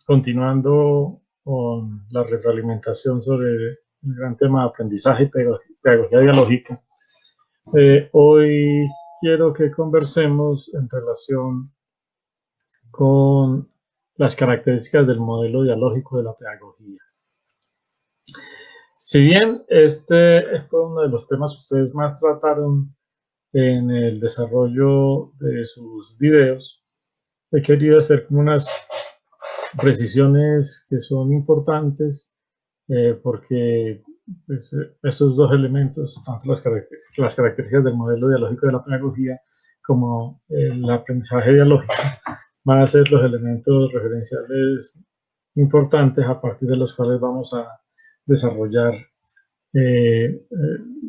Continuando con la retroalimentación sobre el gran tema de aprendizaje y pedagogía dialógica, hoy quiero que conversemos en relación con las características del modelo dialógico de la pedagogía. Si bien este fue uno de los temas que ustedes más trataron en el desarrollo de sus videos, he querido hacer como unas precisiones que son importantes porque pues, esos dos elementos, tanto las características del modelo dialógico de la pedagogía como el aprendizaje dialógico, van a ser los elementos referenciales importantes a partir de los cuales vamos a desarrollar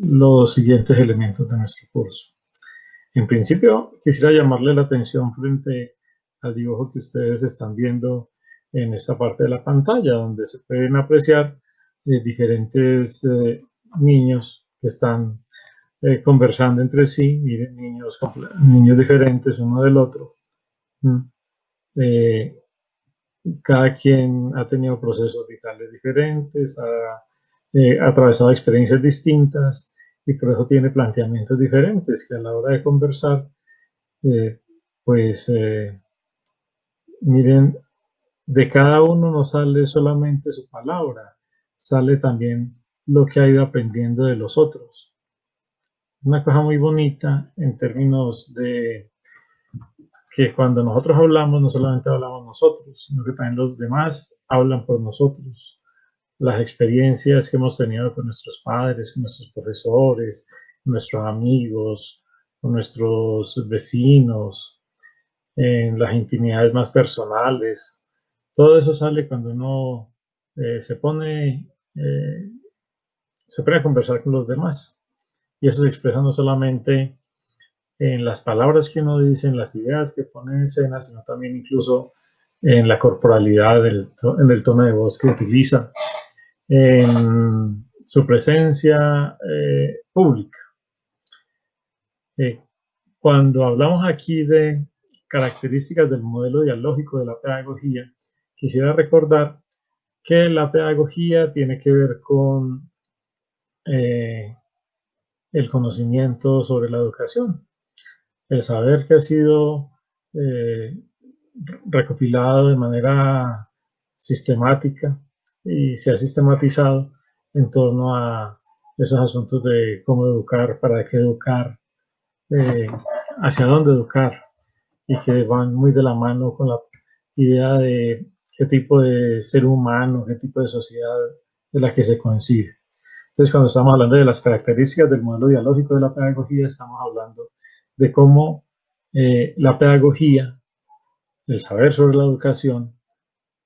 los siguientes elementos de nuestro curso. En principio, quisiera llamarle la atención frente al dibujo que ustedes están viendo en esta parte de la pantalla, donde se pueden apreciar diferentes niños que están conversando entre sí. Miren, niños diferentes uno del otro. Cada quien ha tenido procesos vitales diferentes, ha atravesado experiencias distintas y por eso tiene planteamientos diferentes que a la hora de conversar, pues miren, de cada uno no sale solamente su palabra, sale también lo que ha ido aprendiendo de los otros. Una cosa muy bonita en términos de que cuando nosotros hablamos, no solamente hablamos nosotros, sino que también los demás hablan por nosotros. Las experiencias que hemos tenido con nuestros padres, con nuestros profesores, con nuestros amigos, con nuestros vecinos, en las intimidades más personales. Todo eso sale cuando uno se pone a conversar con los demás. Y eso se expresa no solamente en las palabras que uno dice, en las ideas que pone en escena, sino también incluso en la corporalidad, en el tono de voz que utiliza, en su presencia pública. Cuando hablamos aquí de características del modelo dialógico de la pedagogía, quisiera recordar que la pedagogía tiene que ver con el conocimiento sobre la educación, el saber que ha sido eh, recopilado de manera sistemática y se ha sistematizado en torno a esos asuntos de cómo educar, para qué educar, eh, hacia dónde educar, y que van muy de la mano con la idea de qué tipo de ser humano, qué tipo de sociedad de la que se concibe. Entonces, cuando estamos hablando de las características del modelo dialógico de la pedagogía, estamos hablando de cómo la pedagogía, el saber sobre la educación,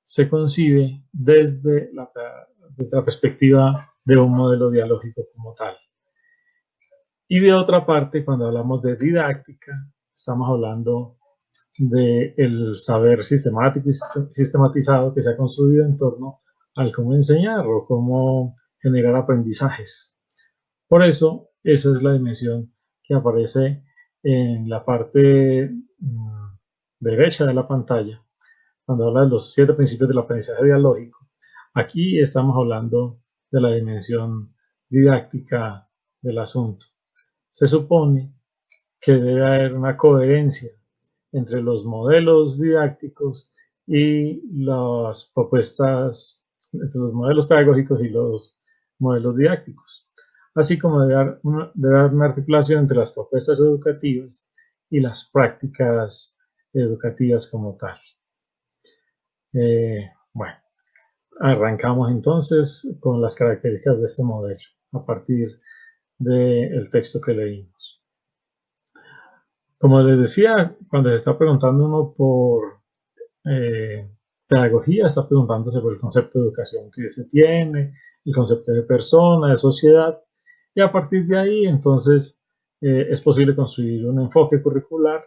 se concibe desde la perspectiva de un modelo dialógico como tal. Y de otra parte, cuando hablamos de didáctica, estamos hablando del saber sistemático y sistematizado que se ha construido en torno al cómo enseñar o cómo generar aprendizajes. Por eso, esa es la dimensión que aparece en la parte derecha de la pantalla, cuando habla de los 7 principios del aprendizaje dialógico. Aquí estamos hablando de la dimensión didáctica del asunto. Se supone que debe haber una coherencia entre los modelos didácticos y las propuestas, entre los modelos pedagógicos y los modelos didácticos, así como debe haber una articulación entre las propuestas educativas y las prácticas educativas como tal. Bueno, arrancamos entonces con las características de este modelo a partir del texto que leímos. Como les decía, cuando se está preguntando uno por pedagogía, está preguntándose por el concepto de educación que se tiene, el concepto de persona, de sociedad, y a partir de ahí entonces es posible construir un enfoque curricular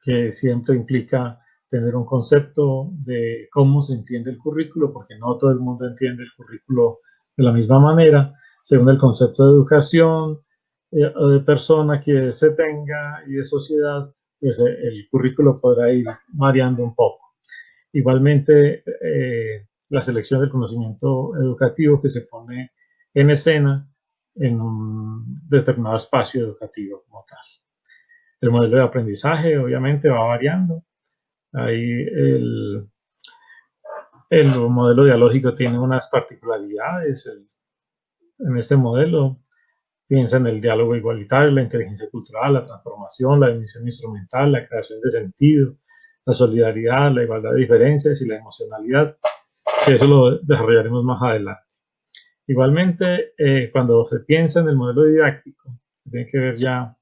que siempre implica tener un concepto de cómo se entiende el currículo, porque no todo el mundo entiende el currículo de la misma manera, según el concepto de educación o de persona que se tenga y de sociedad, pues el currículo podrá ir variando un poco. Igualmente, la selección del conocimiento educativo que se pone en escena en un determinado espacio educativo como tal. El modelo de aprendizaje obviamente va variando. Ahí el modelo dialógico tiene unas particularidades. En este modelo piensa en el diálogo igualitario, la inteligencia cultural, la transformación, la dimensión instrumental, la creación de sentido, la solidaridad, la igualdad de diferencias y la emocionalidad, que eso lo desarrollaremos más adelante. Igualmente, cuando se piensa en el modelo didáctico, tiene que ver ya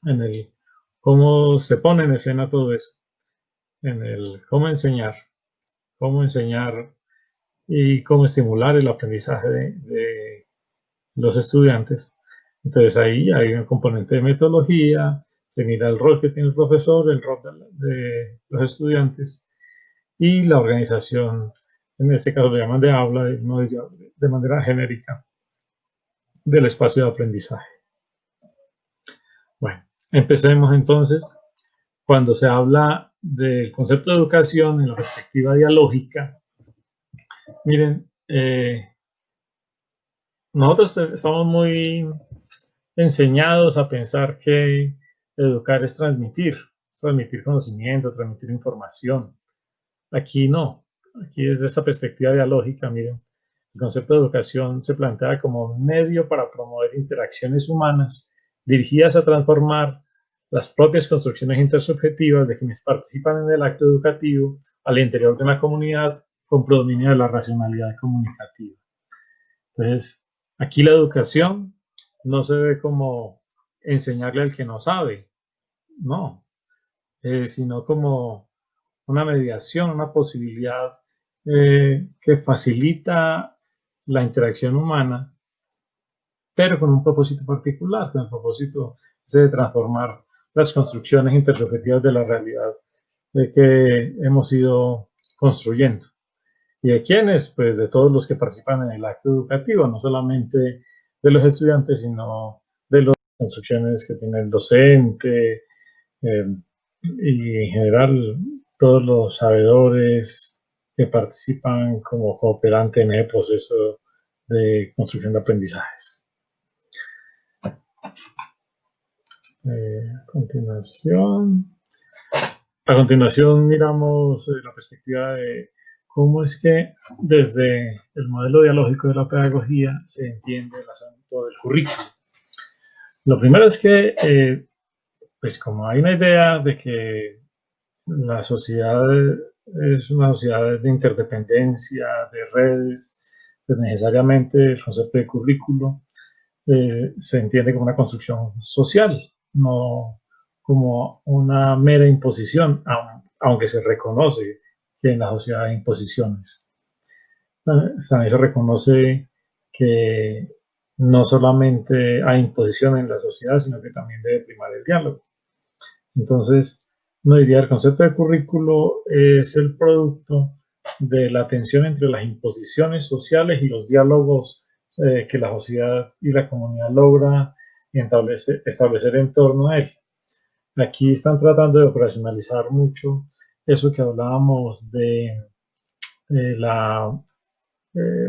en el cómo se pone en escena todo eso, en el cómo enseñar y cómo estimular el aprendizaje de los estudiantes. Entonces ahí hay un componente de metodología, se mira el rol que tiene el profesor, el rol de los estudiantes y la organización, en este caso lo llaman de aula, de manera genérica, del espacio de aprendizaje. Bueno, empecemos entonces. Cuando se habla del concepto de educación en la perspectiva dialógica, miren, nosotros estamos muy enseñados a pensar que educar es transmitir conocimiento, transmitir información. Aquí no, aquí desde esa perspectiva dialógica, miren, el concepto de educación se plantea como un medio para promover interacciones humanas dirigidas a transformar las propias construcciones intersubjetivas de quienes participan en el acto educativo al interior de una comunidad con predominio de la racionalidad comunicativa. Entonces, aquí la educación no se ve como enseñarle al que no sabe, no, sino como una mediación, una posibilidad que facilita la interacción humana, pero con un propósito particular, con el propósito de transformar las construcciones intersubjetivas de la realidad que hemos ido construyendo. ¿Y de quiénes? Pues de todos los que participan en el acto educativo, no solamente de los estudiantes, sino de las construcciones que tiene el docente y en general todos los sabedores que participan como cooperantes en el proceso de construcción de aprendizajes. A continuación miramos la perspectiva de cómo es que desde el modelo dialógico de la pedagogía se entiende el asunto del currículo. Lo primero es que, pues como hay una idea de que la sociedad es una sociedad de interdependencia, de redes, pues necesariamente el concepto de currículo se entiende como una construcción social, no como una mera imposición, aunque se reconoce que en la sociedad hay imposiciones. También se reconoce que no solamente hay imposición en la sociedad, sino que también debe primar el diálogo. Entonces, no diría el concepto de currículo es el producto de la tensión entre las imposiciones sociales y los diálogos que la sociedad y la comunidad logra establecer en torno a él. Aquí están tratando de operacionalizar mucho eso que hablábamos de la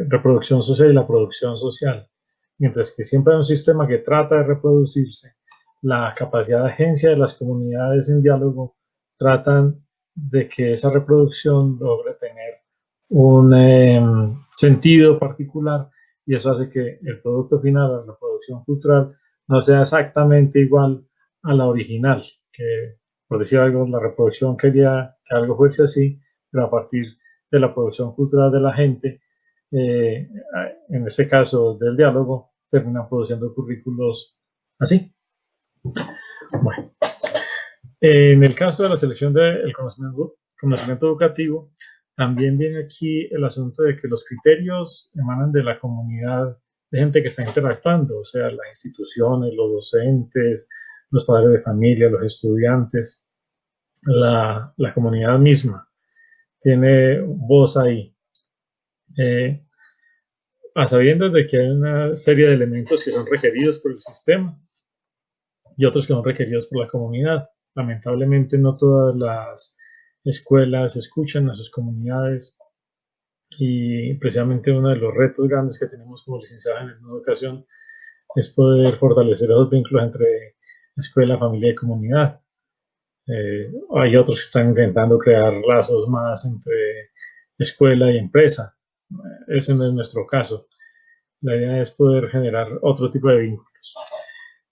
reproducción social y la producción social. Mientras que siempre hay un sistema que trata de reproducirse, la capacidad de agencia de las comunidades en diálogo tratan de que esa reproducción logre tener un sentido particular y eso hace que el producto final, la reproducción cultural, no sea exactamente igual a la original, que por decir algo, la reproducción quería que algo fuese así, pero a partir de la producción cultural de la gente, en este caso del diálogo, terminan produciendo currículos así. Bueno, en el caso de la selección del conocimiento educativo, también viene aquí el asunto de que los criterios emanan de la comunidad de gente que está interactuando, o sea, las instituciones, los docentes, los padres de familia, los estudiantes, la comunidad misma tiene voz ahí. A sabiendas de que hay una serie de elementos que son requeridos por el sistema y otros que son requeridos por la comunidad. Lamentablemente no todas las escuelas escuchan a sus comunidades, y precisamente uno de los retos grandes que tenemos como licenciados en educación es poder fortalecer los vínculos entre escuela, familia y comunidad. Hay otros que están intentando crear lazos más entre escuela y empresa. Ese no es nuestro caso. La idea es poder generar otro tipo de vínculos.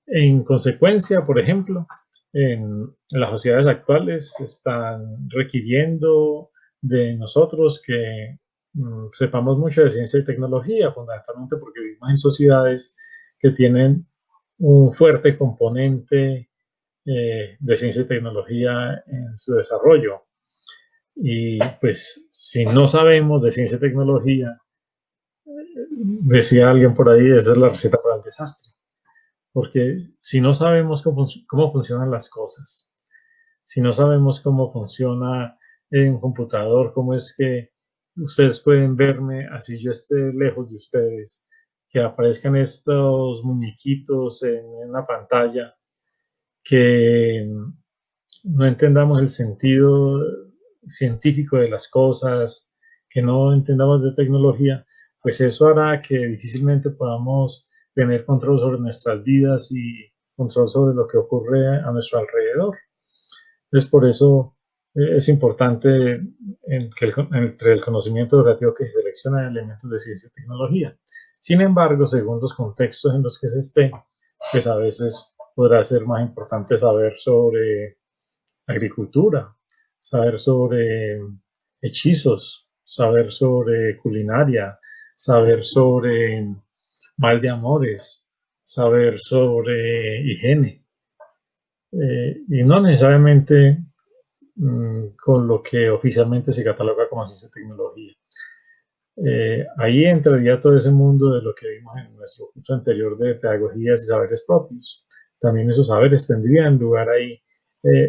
En consecuencia, por ejemplo, en las sociedades actuales están requiriendo de nosotros que sepamos mucho de ciencia y tecnología, fundamentalmente porque vivimos en sociedades que tienen un fuerte componente de ciencia y tecnología en su desarrollo. Y pues si no sabemos de ciencia y tecnología, decía alguien por ahí, esa es la receta para el desastre. Porque si no sabemos cómo funcionan las cosas, si no sabemos cómo funciona en un computador, cómo es que ustedes pueden verme así yo esté lejos de ustedes, que aparezcan estos muñequitos en una pantalla, que no entendamos el sentido científico de las cosas, que no entendamos de tecnología, pues eso hará que difícilmente podamos tener control sobre nuestras vidas y control sobre lo que ocurre a nuestro alrededor. Entonces, por eso es importante entre el conocimiento educativo que se selecciona elementos de ciencia y tecnología. Sin embargo, según los contextos en los que se esté, pues a veces podrá ser más importante saber sobre agricultura, saber sobre hechizos, saber sobre culinaria, saber sobre mal de amores, saber sobre higiene, y no necesariamente con lo que oficialmente se cataloga como ciencia y tecnología. Ahí entraría todo ese mundo de lo que vimos en nuestro curso anterior de pedagogías y saberes propios. También esos saberes tendrían lugar ahí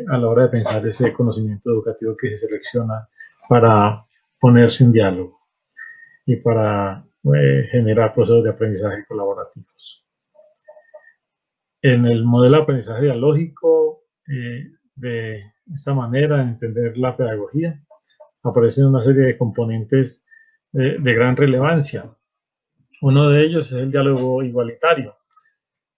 a la hora de pensar ese conocimiento educativo que se selecciona para ponerse en diálogo y para generar procesos de aprendizaje colaborativos. En el modelo de aprendizaje dialógico, de esta manera de entender la pedagogía, aparecen una serie de componentes de gran relevancia. Uno de ellos es el diálogo igualitario,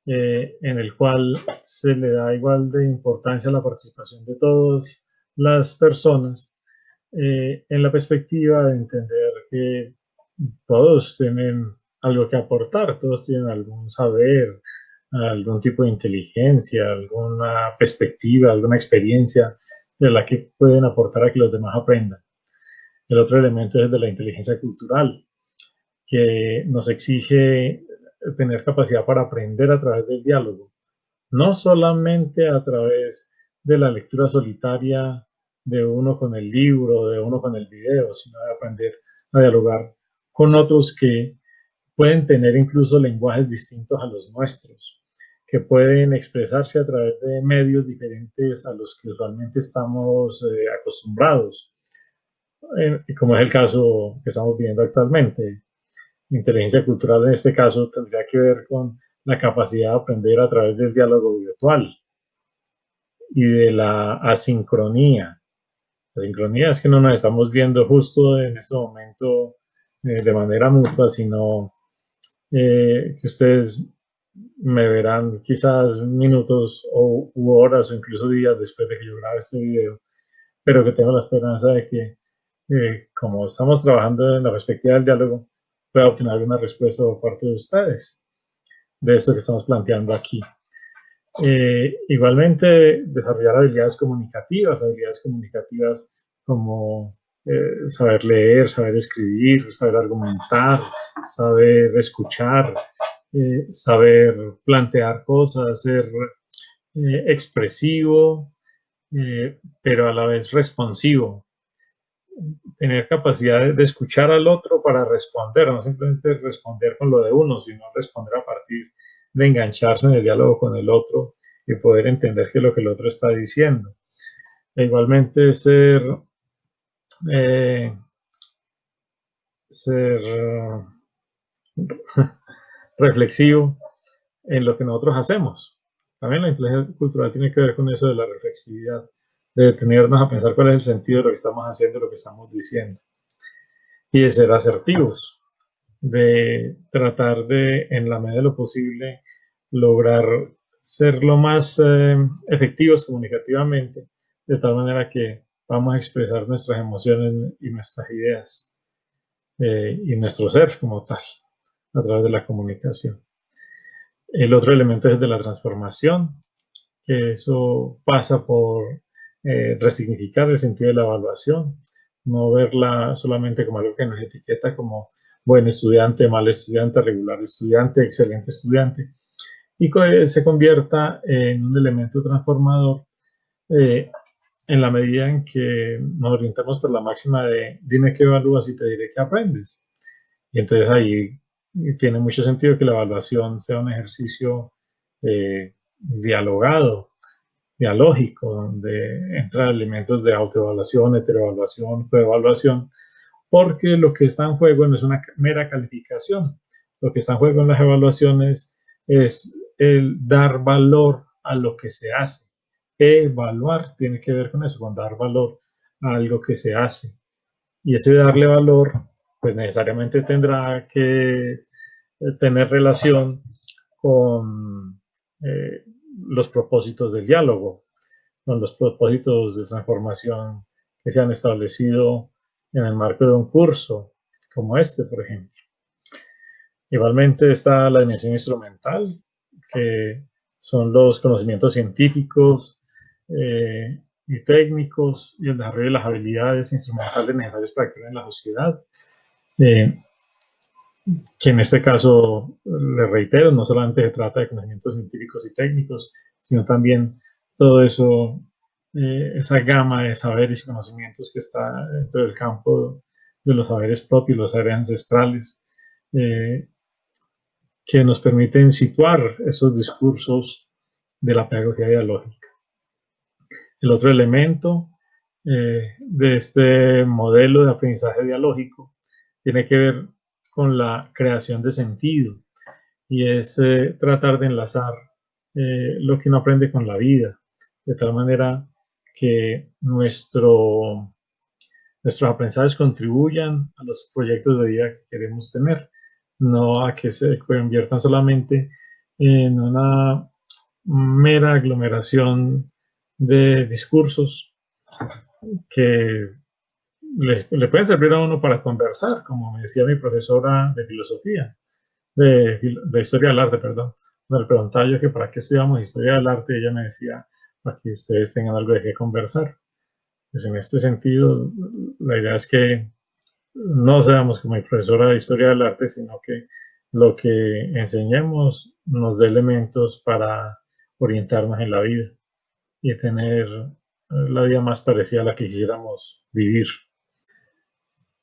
en el cual se le da igual de importancia a la participación de todas las personas, en la perspectiva de entender que todos tienen algo que aportar, todos tienen algún saber, algún tipo de inteligencia, alguna perspectiva, alguna experiencia de la que pueden aportar a que los demás aprendan. El otro elemento es el de la inteligencia cultural, que nos exige tener capacidad para aprender a través del diálogo, no solamente a través de la lectura solitaria de uno con el libro, de uno con el video, sino de aprender a dialogar con otros que pueden tener incluso lenguajes distintos a los nuestros, que pueden expresarse a través de medios diferentes a los que usualmente estamos acostumbrados, como es el caso que estamos viendo actualmente. Inteligencia cultural en este caso tendría que ver con la capacidad de aprender a través del diálogo virtual y de la asincronía. La sincronía es que no nos estamos viendo justo en este momento de manera mutua, sino que ustedes me verán quizás minutos u horas o incluso días después de que yo grabe este video, pero que tengo la esperanza de que, como estamos trabajando en la perspectiva del diálogo, pueda obtener una respuesta por parte de ustedes de esto que estamos planteando aquí. Igualmente, desarrollar habilidades comunicativas como saber leer, saber escribir, saber argumentar, saber escuchar, saber plantear cosas, ser expresivo, pero a la vez responsivo. Tener capacidad de escuchar al otro para responder, no simplemente responder con lo de uno, sino responder a partir de engancharse en el diálogo con el otro y poder entender qué es lo que el otro está diciendo. E igualmente eh, ser reflexivo en lo que nosotros hacemos. También la inteligencia cultural tiene que ver con eso de la reflexividad, de detenernos a pensar cuál es el sentido de lo que estamos haciendo y lo que estamos diciendo, y de ser asertivos, de tratar de, en la medida de lo posible, lograr ser lo más efectivos comunicativamente, de tal manera que vamos a expresar nuestras emociones y nuestras ideas y nuestro ser como tal a través de la comunicación. El otro elemento es el de la transformación, que eso pasa por resignificar el sentido de la evaluación, no verla solamente como algo que nos etiqueta como buen estudiante, mal estudiante, regular estudiante, excelente estudiante, y que se convierta en un elemento transformador en la medida en que nos orientamos por la máxima de dime qué evalúas y te diré qué aprendes. Y entonces ahí tiene mucho sentido que la evaluación sea un ejercicio dialogado, dialógico, donde entran elementos de autoevaluación, heteroevaluación, coevaluación, porque lo que está en juego no es una mera calificación. Lo que está en juego en las evaluaciones es el dar valor a lo que se hace. Evaluar tiene que ver con eso, con dar valor a algo que se hace. Y ese darle valor, pues necesariamente tendrá que tener relación con los propósitos del diálogo, con los propósitos de transformación que se han establecido en el marco de un curso como este, por ejemplo. Igualmente está la dimensión instrumental, que son los conocimientos científicos y técnicos y el desarrollo de las habilidades instrumentales necesarias para actuar en la sociedad. Que en este caso, le reitero, no solamente se trata de conocimientos científicos y técnicos, sino también todo eso, esa gama de saberes y conocimientos que está dentro del campo de los saberes propios, los saberes ancestrales, que nos permiten situar esos discursos de la pedagogía dialógica. El otro elemento de este modelo de aprendizaje dialógico tiene que ver con la creación de sentido y es tratar de enlazar lo que uno aprende con la vida, de tal manera que nuestros aprendizajes contribuyan a los proyectos de vida que queremos tener, no a que se conviertan solamente en una mera aglomeración de discursos que le pueden servir a uno para conversar, como me decía mi profesora de filosofía, de historia del arte, perdón. Me preguntaba yo que para qué estudiamos historia del arte, y ella me decía, para que ustedes tengan algo de qué conversar. Pues en este sentido, la idea es que no seamos como mi profesora de historia del arte, sino que lo que enseñemos nos dé elementos para orientarnos en la vida y tener la vida más parecida a la que quisiéramos vivir.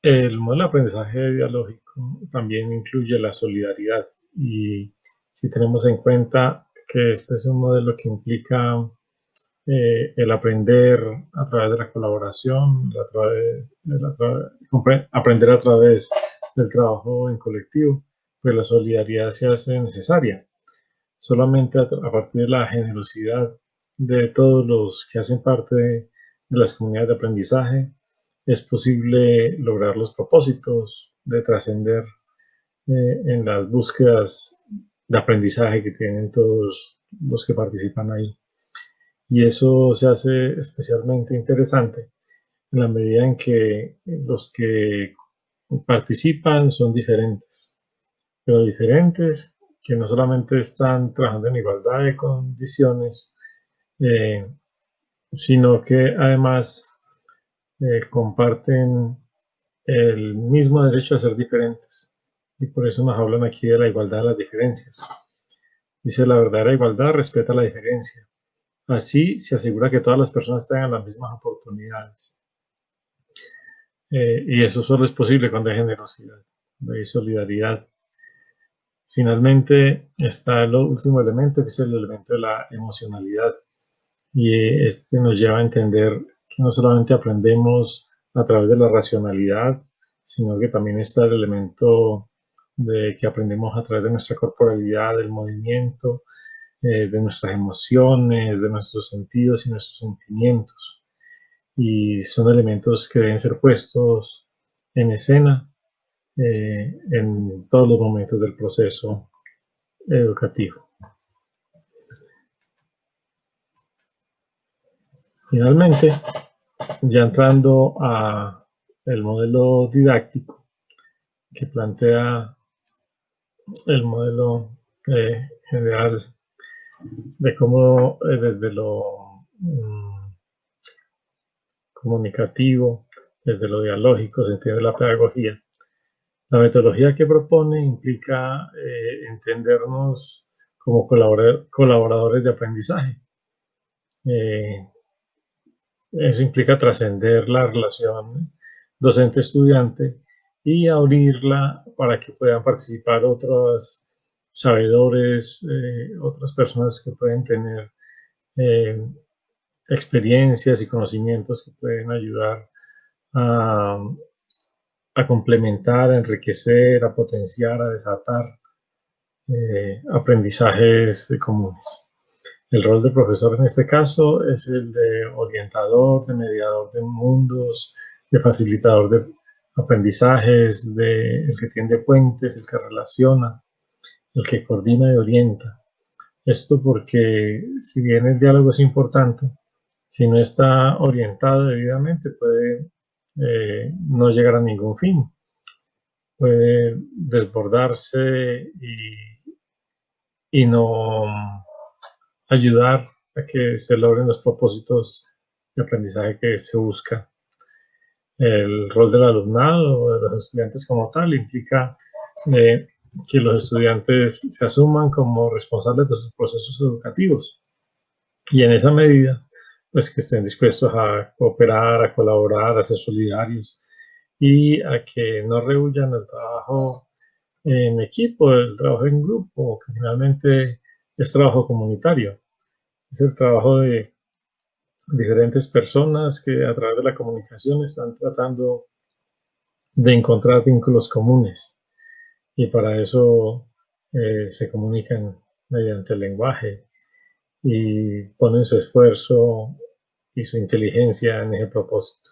El modelo de aprendizaje dialógico también incluye la solidaridad y si tenemos en cuenta que este es un modelo que implica el aprender a través de la colaboración, aprender a través del trabajo en colectivo, pues la solidaridad se hace necesaria. Solamente a partir de la generosidad de todos los que hacen parte de las comunidades de aprendizaje es posible lograr los propósitos de trascender en las búsquedas de aprendizaje que tienen todos los que participan ahí. Y eso se hace especialmente interesante en la medida en que los que participan son diferentes, pero diferentes que no solamente están trabajando en igualdad de condiciones, eh, sino que además comparten el mismo derecho a ser diferentes. Y por eso nos hablan aquí de la igualdad de las diferencias. Dice, la verdadera igualdad respeta la diferencia. Así se asegura que todas las personas tengan las mismas oportunidades. Y eso solo es posible cuando hay generosidad, cuando hay solidaridad. Finalmente está el último elemento, que es el elemento de la emocionalidad. Y este nos lleva a entender que no solamente aprendemos a través de la racionalidad, sino que también está el elemento de que aprendemos a través de nuestra corporalidad, del movimiento, de nuestras emociones, de nuestros sentidos y nuestros sentimientos. y son elementos que deben ser puestos en escena en todos los momentos del proceso educativo. Finalmente, ya entrando a el modelo didáctico que plantea el modelo general de cómo desde lo comunicativo, desde lo dialógico se entiende la pedagogía. La metodología que propone implica entendernos como colaboradores de aprendizaje. Eso implica trascender la relación docente-estudiante y abrirla para que puedan participar otros sabedores, otras personas que pueden tener experiencias y conocimientos que pueden ayudar a, a complementar, a enriquecer, a potenciar, a desatar aprendizajes comunes. El rol del profesor en este caso es el de orientador, de mediador de mundos, de facilitador de aprendizajes, de el que tiende puentes, el que relaciona, el que coordina y orienta. Esto porque si bien el diálogo es importante, si no está orientado debidamente puede no llegar a ningún fin, puede desbordarse y no ayudar a que se logren los propósitos de aprendizaje que se busca. El rol del alumnado o de los estudiantes como tal implica que los estudiantes se asuman como responsables de sus procesos educativos y en esa medida pues que estén dispuestos a cooperar, a colaborar, a ser solidarios y a que no rehuyan el trabajo en equipo, el trabajo en grupo, que finalmente es trabajo comunitario. Es el trabajo de diferentes personas que a través de la comunicación están tratando de encontrar vínculos comunes y para eso se comunican mediante el lenguaje y ponen su esfuerzo y su inteligencia en ese propósito.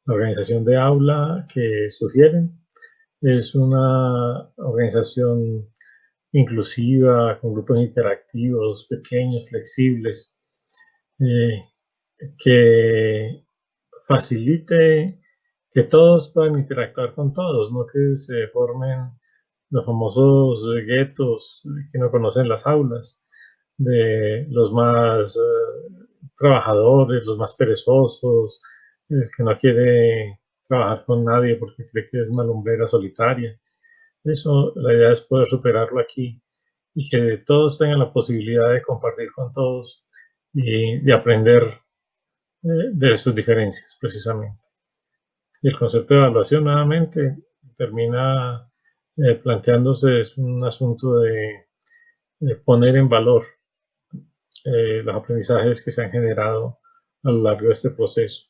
La organización de aula que sugieren es una organización inclusiva, con grupos interactivos, pequeños, flexibles, que facilite que todos puedan interactuar con todos, no que se formen los famosos guetos que no conocen las aulas, de los más trabajadores, los más perezosos, el que no quiere trabajar con nadie porque cree que es una lumbrera solitaria. Eso, la idea es poder superarlo aquí y que todos tengan la posibilidad de compartir con todos y de aprender de sus diferencias, precisamente. Y el concepto de evaluación, nuevamente, termina planteándose, es un asunto de poner en valor los aprendizajes que se han generado a lo largo de este proceso.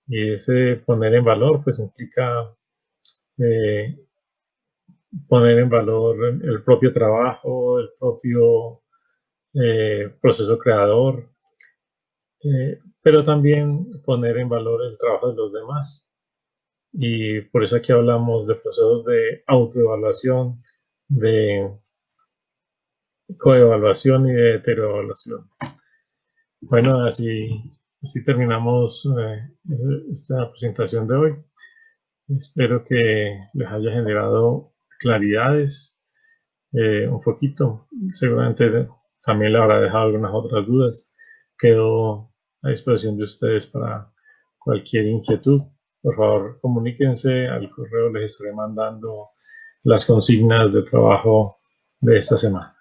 Y ese poner en valor, pues implica eh, poner en valor el propio trabajo, el propio proceso creador, pero también poner en valor el trabajo de los demás. Y por eso aquí hablamos de procesos de autoevaluación, de coevaluación y de heteroevaluación. Bueno, así terminamos esta presentación de hoy. Espero que les haya generado claridades un poquito. Seguramente también le habrá dejado algunas otras dudas. Quedo a disposición de ustedes para cualquier inquietud. Por favor, comuníquense al correo, les estaré mandando las consignas de trabajo de esta semana.